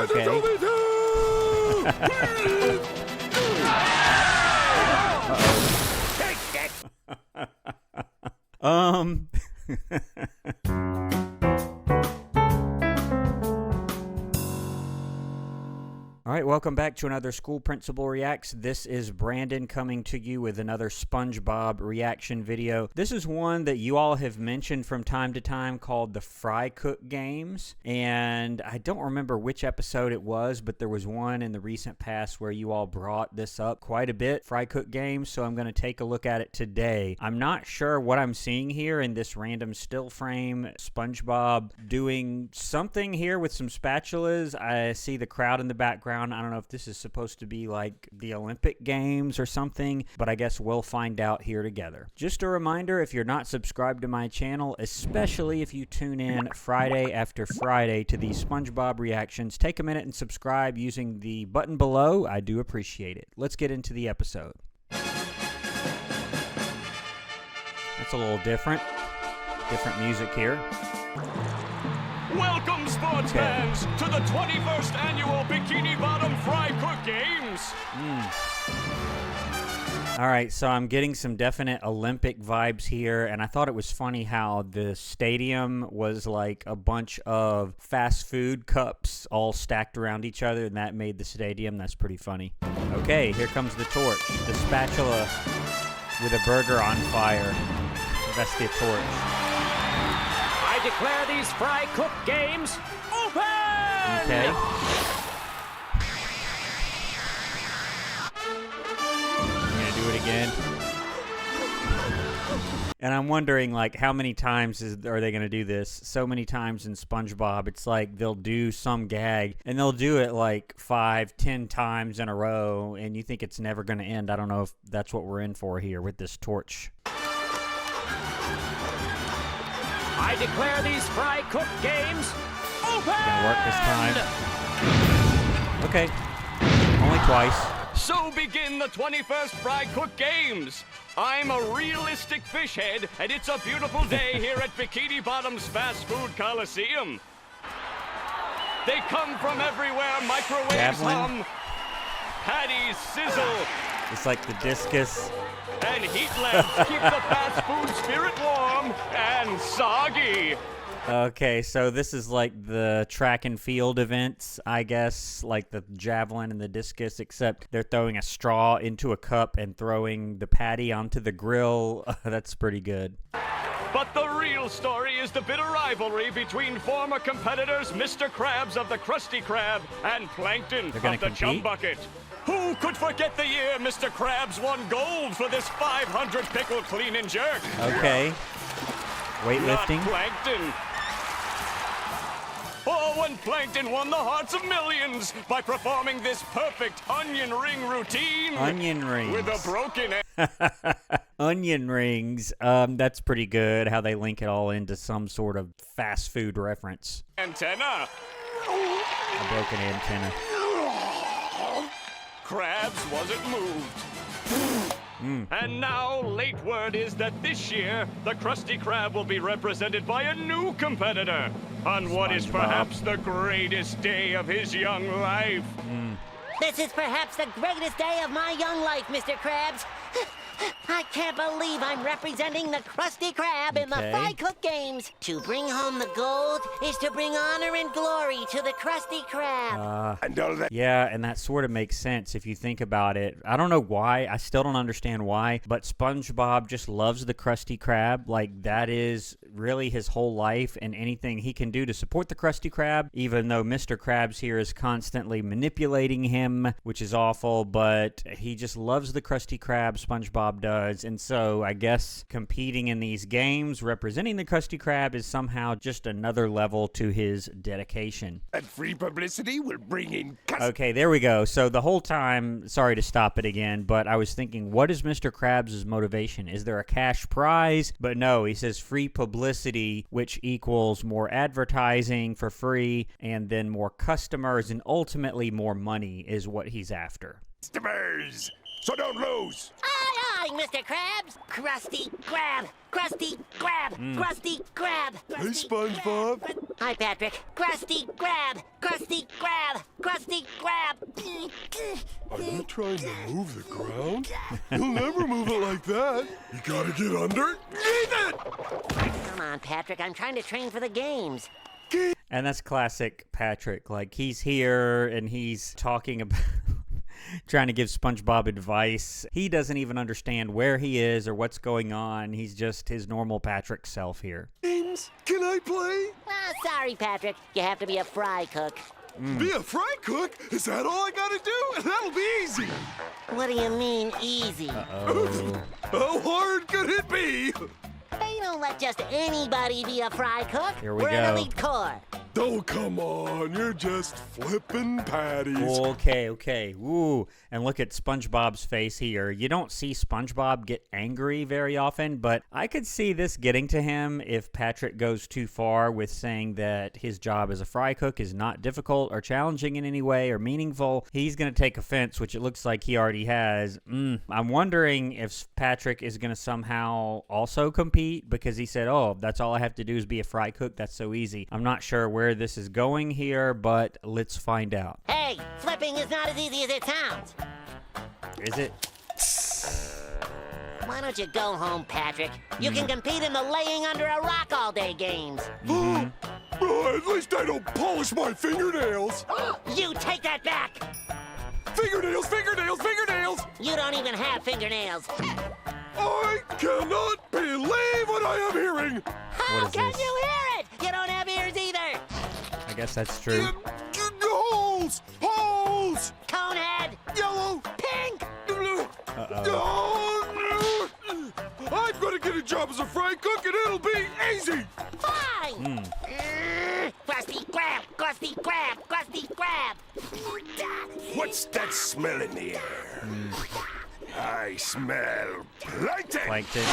Okay. All right, welcome back to another School Principal Reacts. This is Brandon coming to you with another SpongeBob reaction video. This is one that you all have mentioned from time to time called the Fry Cook Games. And I don't remember which episode it was, but there was one in the recent past where you all brought this up quite a bit, Fry Cook Games, so I'm going to take a look at it today. I'm not sure what I'm seeing here in this random still frame. SpongeBob doing something here with some spatulas. I see the crowd in the background. I don't know if this is supposed to be like the Olympic Games or something, but I guess we'll find out here together. Just a reminder, if you're not subscribed to my channel, especially if you tune in Friday after Friday to these SpongeBob reactions, take a minute and subscribe using the button below. I do appreciate it. Let's get into the episode. That's a little different. Different music here. Welcome, sports fans, to the 21st Annual Bikini Bottom Fry Cook Games. All right, so I'm getting some definite Olympic vibes here, and I thought it was funny how the stadium was like a bunch of fast food cups all stacked around each other, and that made the stadium. That's pretty funny. Okay, here comes the torch. The spatula with a burger on fire. That's the torch. I declare these Fry Cook Games open! Okay. I'm gonna do it again. And I'm wondering, like, how many times are they gonna do this? So many times in SpongeBob, it's like they'll do some gag, and they'll do it like 5, 10 times in a row, and you think it's never gonna end. I don't know if that's what we're in for here with this torch. I declare these Fry Cook Games open! Gonna work this time. Okay. Only twice. So begin the 21st Fry Cook Games. I'm a realistic fish head, and it's a beautiful day here at Bikini Bottom's Fast Food Coliseum. They come from everywhere, microwaves Javelin. hum, patties sizzle, It's like the discus. and heat lamps keep the fast food spirit warm and soggy. Okay, so this is like the track and field events, I guess, like the javelin and the discus, except they're throwing a straw into a cup and throwing the patty onto the grill. That's pretty good. But the real story is the bitter rivalry between former competitors Mr. Krabs of the Krusty Krab and Plankton They're gonna of the Chum compete? Bucket. Who could forget the year Mr. Krabs won gold for this 500 pickle clean and jerk? Okay. Not Weightlifting. Plankton. Oh, when Plankton won the hearts of millions by performing this perfect onion ring routine. Onion rings. With a broken Onion rings. That's pretty good, how they link it all into some sort of fast food reference. antenna. A broken antenna. Krabs wasn't moved. And now, late word is that this year, the Krusty Krab will be represented by a new competitor on what is SpongeBob. perhaps the greatest day of his young life. This is perhaps the greatest day of my young life, Mr. Krabs. I can't believe I'm representing the Krusty Krab in the Okay. Fry Cook Games. To bring home the gold is to bring honor and glory to the Krusty Krab. And all that. Yeah, and that sort of makes sense if you think about it. I don't know why. I still don't understand why, but SpongeBob just loves the Krusty Krab. Like, that is really his whole life, and anything he can do to support the Krusty Krab, even though Mr. Krabs here is constantly manipulating him, which is awful, but he just loves the Krusty Krab, SpongeBob does, and so I guess competing in these games, representing the Krusty Krab, is somehow just another level to his dedication. And free publicity will bring in customers. Okay, there we go. So the whole time, sorry to stop it again, but I was thinking, what is Mr. Krabs' motivation? Is there a cash prize? But no, he says free publicity, which equals more advertising for free, and then more customers, and ultimately more money is what he's after. Customers. So don't lose. Aye, aye, Mr. Krabs. Krusty Krab. Krusty Krab. Krusty Krab. Hey, SpongeBob. Hi, Patrick. Krusty Krab. Krusty Krab. I'm trying to move the ground. You'll never move it like that. You gotta get under. Leave it! Come on, Patrick. I'm trying to train for the games. And that's classic Patrick. Like, he's here and he's talking about trying to give SpongeBob advice. He doesn't even understand where he is or what's going on. He's just his normal Patrick self here. James, can I play? Sorry, Patrick. You have to be a fry cook. Be a fry cook? Is that all I gotta do? That'll be easy. What do you mean, easy? How hard could it be? They don't let just anybody be a fry cook. Here we We're go. an elite corps. Oh, come on. You're just flipping patties. Okay. Woo. And look at SpongeBob's face here. You don't see SpongeBob get angry very often, but I could see this getting to him if Patrick goes too far with saying that his job as a fry cook is not difficult or challenging in any way or meaningful. He's going to take offense, which it looks like he already has. I'm wondering if Patrick is going to somehow also compete because he said, oh, that's all I have to do is be a fry cook. That's so easy. I'm not sure where this is going here, but let's find out. Hey, flipping is not as easy as it sounds. Is it? Why don't you go home, Patrick? You can compete in the laying under a rock all day games. Oh, at least I don't polish my fingernails. You take that back! Fingernails! You don't even have fingernails. I cannot believe what I am hearing. How What is can this? you hear it? You don't have ears either. I guess that's true. Holes! Conehead! Yellow! Pink! Oh, I'm gonna get a job as a fry cook and it'll be easy! Fine! Krusty Krab! Krusty Krab! Krusty Krab! What's that smell in the air? I smell plankton. Plankton.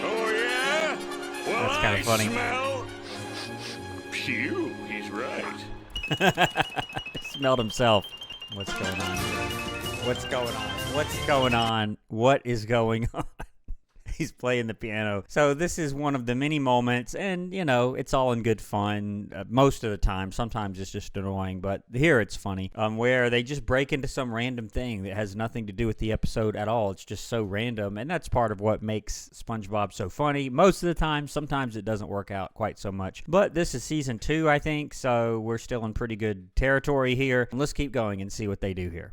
Oh, yeah? Well, That's kinda funny. Smell... Phew, he's right. Smelled himself. What's going on here? What's going on? What is going on? He's playing the piano. So this is one of the many moments, and, you know, it's all in good fun most of the time. Sometimes it's just annoying, but here it's funny, where they just break into some random thing that has nothing to do with the episode at all. It's just so random, and that's part of what makes SpongeBob so funny. Most of the time, sometimes it doesn't work out quite so much. But this is season 2, I think, so we're still in pretty good territory here. Let's keep going and see what they do here.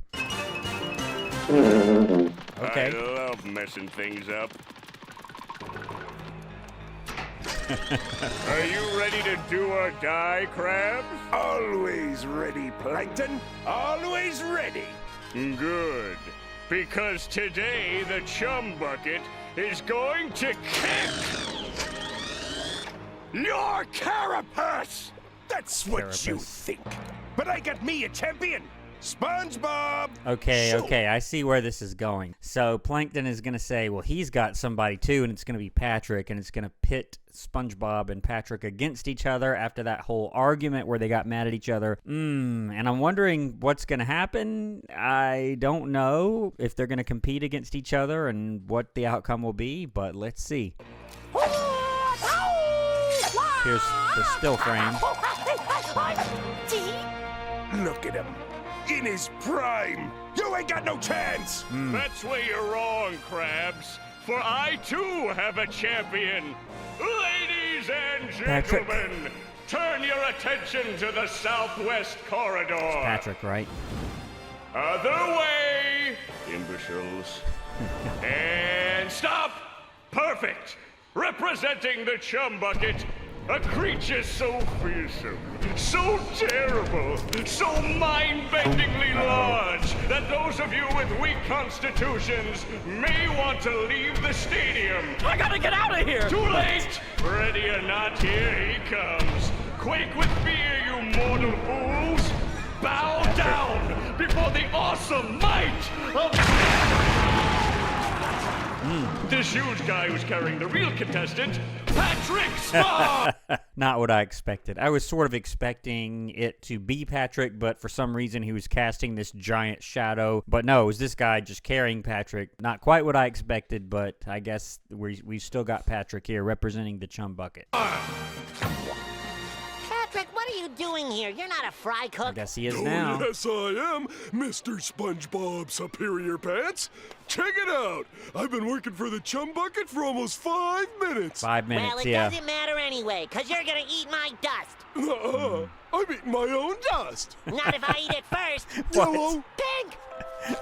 Okay. I love messing things up. Are you ready to do or die, Krabs? Always ready, Plankton. Always ready. Good. Because today the Chum Bucket is going to kick Your carapace! That's what you Carapace. think. But I got me a champion. SpongeBob! Okay, I see where this is going. So Plankton is going to say, well, he's got somebody too, and it's going to be Patrick, and it's going to pit SpongeBob and Patrick against each other after that whole argument where they got mad at each other. And I'm wondering what's going to happen. I don't know if they're going to compete against each other and what the outcome will be, but let's see. Here's the still frame. Look at him. In his prime. You ain't got no chance. That's where you're wrong, Krabs. For I, too, have a champion. Ladies and Patrick. gentlemen, turn your attention to the southwest corridor. Patrick, right? Other way, imbeciles. And stop! Perfect! Representing the Chum Bucket, a creature so fearsome, so terrible, so mind-bendingly large that those of you with weak constitutions may want to leave the stadium. I gotta get out of here! Too late! Ready or not, here he comes. Quake with fear, you mortal fools! Bow down before the awesome might of... This huge guy who's carrying the real contestant, Patrick Spahn! Not what I expected. I was sort of expecting it to be Patrick, but for some reason he was casting this giant shadow. But no, it was this guy just carrying Patrick. Not quite what I expected, but I guess we still got Patrick here representing the Chum Bucket. Patrick, what are are you doing here? You're not a fry I cook. guess he is Oh, now. yes, I am, Mr. SpongeBob Superior Pants. Check it out. I've been working for the Chum Bucket for almost 5 minutes. 5 minutes, Well, it yeah. doesn't matter anyway, because you're going to eat my dust. I'm eating my own dust. Not if I eat it first. Yellow. Pink!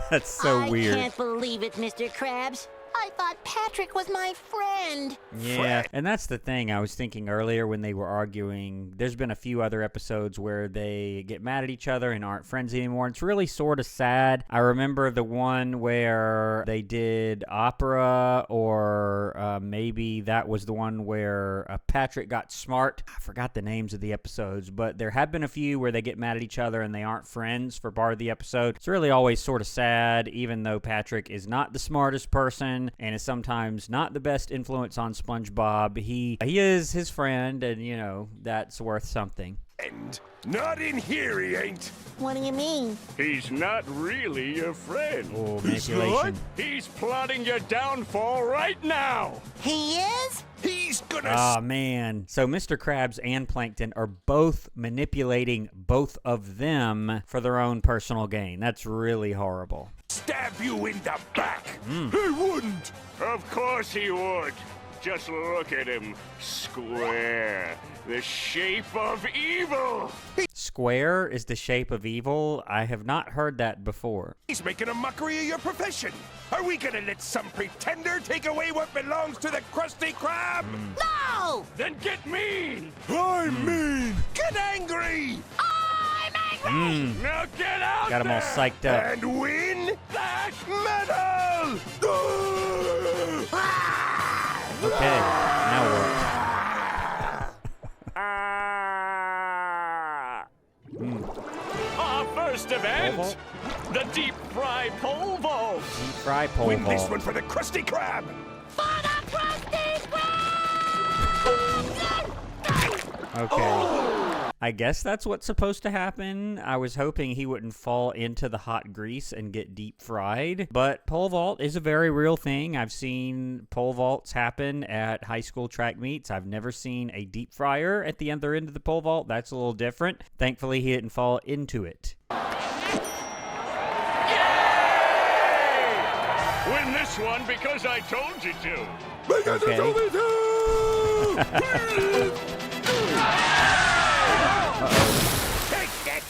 That's so weird. I can't believe it, Mr. Krabs. I thought Patrick was my friend. Yeah, and that's the thing. I was thinking earlier when they were arguing, there's been a few other episodes where they get mad at each other and aren't friends anymore. It's really sort of sad. I remember the one where they did opera, or maybe that was the one where Patrick got smart. I forgot the names of the episodes, but there have been a few where they get mad at each other and they aren't friends for part of the episode. It's really always sort of sad, even though Patrick is not the smartest person and is sometimes not the best influence on SpongeBob. He is his friend, and, you know, that's worth something. And not in here, he ain't. What do you mean? He's not really your friend. Oh, manipulation. He's plotting your downfall right now. He is? He's gonna Oh, man. So Mr. Krabs and Plankton are both manipulating both of them for their own personal gain. That's really horrible. stab you in the back. He wouldn't. Of course he would. Just look at him. Square. The shape of evil. Square is the shape of evil? I have not heard that before. He's making a mockery of your profession. Are we gonna let some pretender take away what belongs to the Krusty Krab? No! Then get mean. I'm mean. Get angry I'm angry! Now get out Got them all there. psyched up. and win That medal. Okay, now what? Our first event, Pole the deep fry pole vault. Deep fry pole Win this vault. one for the Krusty Krab. For the Krusty Krab! Okay. I guess that's what's supposed to happen. I was hoping he wouldn't fall into the hot grease and get deep fried. But pole vault is a very real thing. I've seen pole vaults happen at high school track meets. I've never seen a deep fryer at the other end of the pole vault. That's a little different. Thankfully, he didn't fall into it. Win this one because I told you to. Because Okay. it's only two. Take that.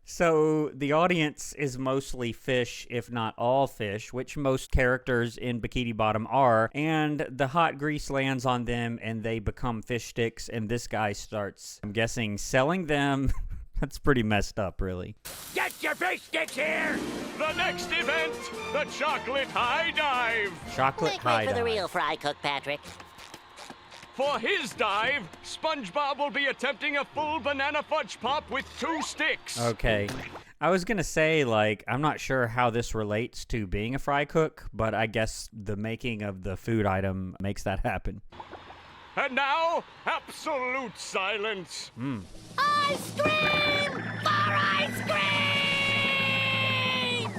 So the audience is mostly fish, if not all fish, which most characters in Bikini Bottom are, and the hot grease lands on them and they become fish sticks, and this guy starts, I'm guessing, selling them. That's pretty messed up, really. Get your fish sticks here. The next event, the chocolate high dive. Chocolate Make high way for the dive. real fry cook, Patrick. For his dive, SpongeBob will be attempting a full banana fudge pop with 2 sticks. Okay. I was gonna say, like, I'm not sure how this relates to being a fry cook, but I guess the making of the food item makes that happen. And now, absolute silence. Ice cream! For ice cream!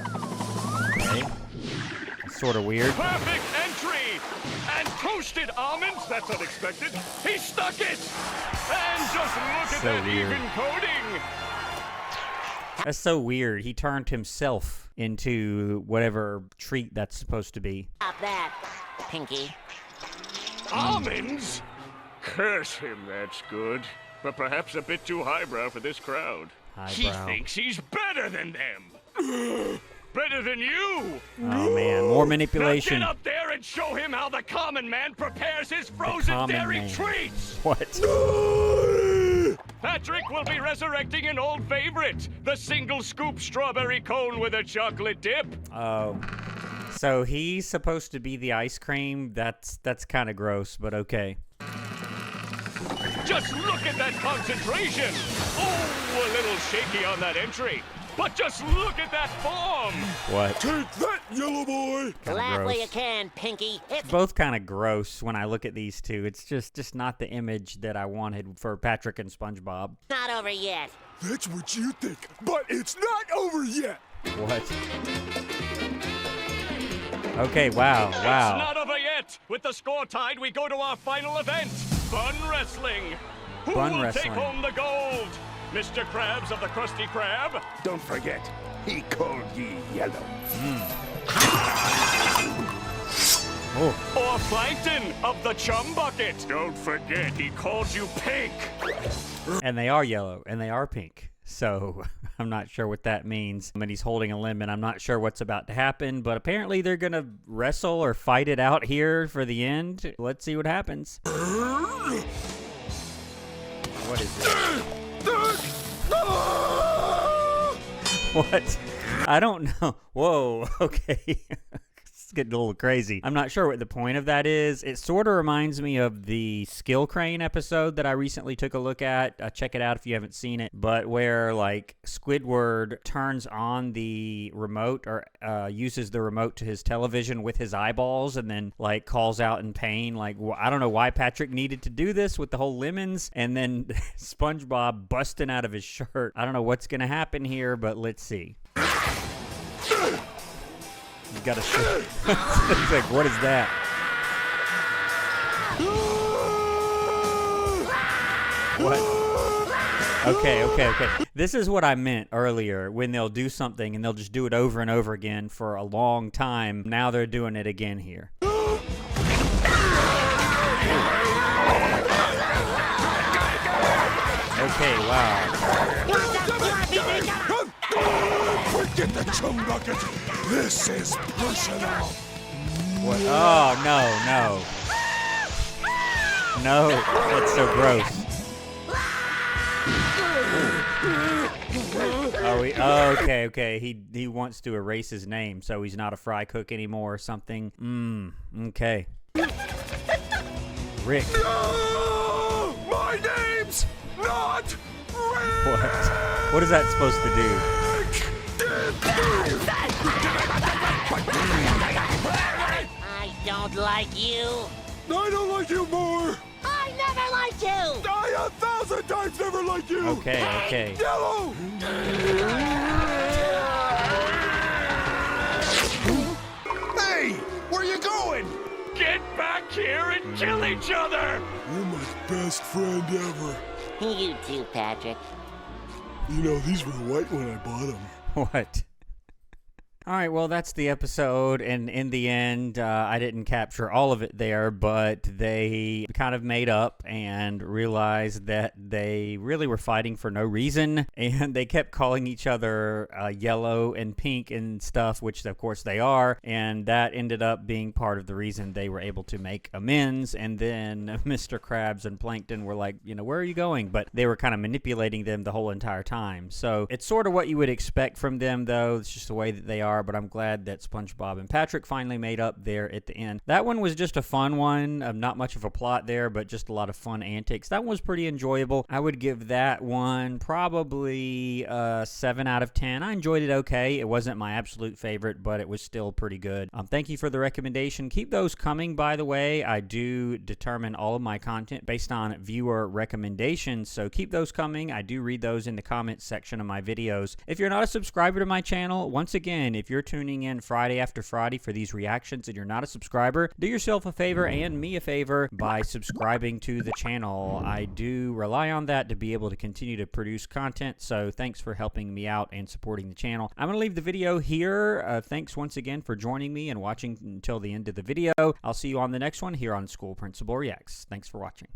Okay. Sort of weird. Perfect entry! And toasted almonds, that's unexpected. He stuck it! And just look at So that weird. even coating! That's so weird. He turned himself into whatever treat that's supposed to be. Stop that, Pinky. Almonds? Curse him, that's good. But perhaps a bit too highbrow for this crowd. He Highbrow. thinks he's better than them. Better than you! Oh man, more Now manipulation. get up there and show him how the common man prepares his frozen common dairy man. treats! What? Patrick will be resurrecting an old favorite, the single scoop strawberry cone with a chocolate dip. Oh. So he's supposed to be the ice cream? That's kind of gross, but okay. Just look at that concentration! Oh, a little shaky on that entry. But just look at that form! What? Take that, yellow boy. Laugh where gross. you can, Pinky. It's Both kind of gross when I look at these two. It's just not the image that I wanted for Patrick and SpongeBob. not over yet. That's what you think, but it's not over yet. What? Okay, wow, It's wow. not over yet! With the score tied, we go to our final event. Bun wrestling. Who Bun will wrestling. take home the gold? Mr. Krabs of the Krusty Krab? Don't forget, he called ye yellow. Oh, Or Plankton of the Chum Bucket? Don't forget, he called you pink. and they are yellow, and they are pink. So I'm not sure what that means. I mean, he's holding a lemon. I'm not sure what's about to happen, but apparently they're going to wrestle or fight it out here for the end. Let's see what happens. What is this? What? I don't know. Whoa, okay. It's getting a little crazy. I'm not sure what the point of that is. It sort of reminds me of the Skill Crane episode that I recently took a look at. Check it out if you haven't seen it. But where, like, Squidward turns on the remote or uses the remote to his television with his eyeballs and then, like, calls out in pain. Like, I don't know why Patrick needed to do this with the whole lemons. And then SpongeBob busting out of his shirt. I don't know what's going to happen here, but let's see. You gotta show. It's like, what is that? What? Okay. This is what I meant earlier when they'll do something and they'll just do it over and over again for a long time. Now they're doing it again here. Okay, wow. Forget the chum bucket. This is personal. What? Oh, no. No, that's so gross. Oh, okay. He wants to erase his name, so he's not a fry cook anymore or something. Okay. Rick. No! My name's not Rick! What is that supposed to do? I don't like you. I don't like you more! I never liked you. I 1,000 times never liked you! Okay. Yellow! Hey, where you going? Get back here and kill each other! You're my best friend ever. You too, Patrick. You know, these were white when I bought them. What? All right, well, that's the episode, and in the end, I didn't capture all of it there, but they kind of made up and realized that they really were fighting for no reason, and they kept calling each other yellow and pink and stuff, which, of course, they are, and that ended up being part of the reason they were able to make amends, and then Mr. Krabs and Plankton were like, where are you going? But they were kind of manipulating them the whole entire time, so it's sort of what you would expect from them, though. It's just the way that they are. But I'm glad that SpongeBob and Patrick finally made up there at the end. That one was just a fun one. Not much of a plot there, but just a lot of fun antics. That one was pretty enjoyable. I would give that one probably 7 out of 10. I enjoyed it okay. It wasn't my absolute favorite, but it was still pretty good. Thank you for the recommendation. Keep those coming, by the way. I do determine all of my content based on viewer recommendations, so keep those coming. I do read those in the comments section of my videos. If you're not a subscriber to my channel, once again, if you're tuning in Friday after Friday for these reactions and you're not a subscriber, do yourself a favor and me a favor by subscribing to the channel. I do rely on that to be able to continue to produce content, so thanks for helping me out and supporting the channel. I'm going to leave the video here. Thanks once again for joining me and watching until the end of the video. I'll see you on the next one here on School Principal Reacts. Thanks for watching.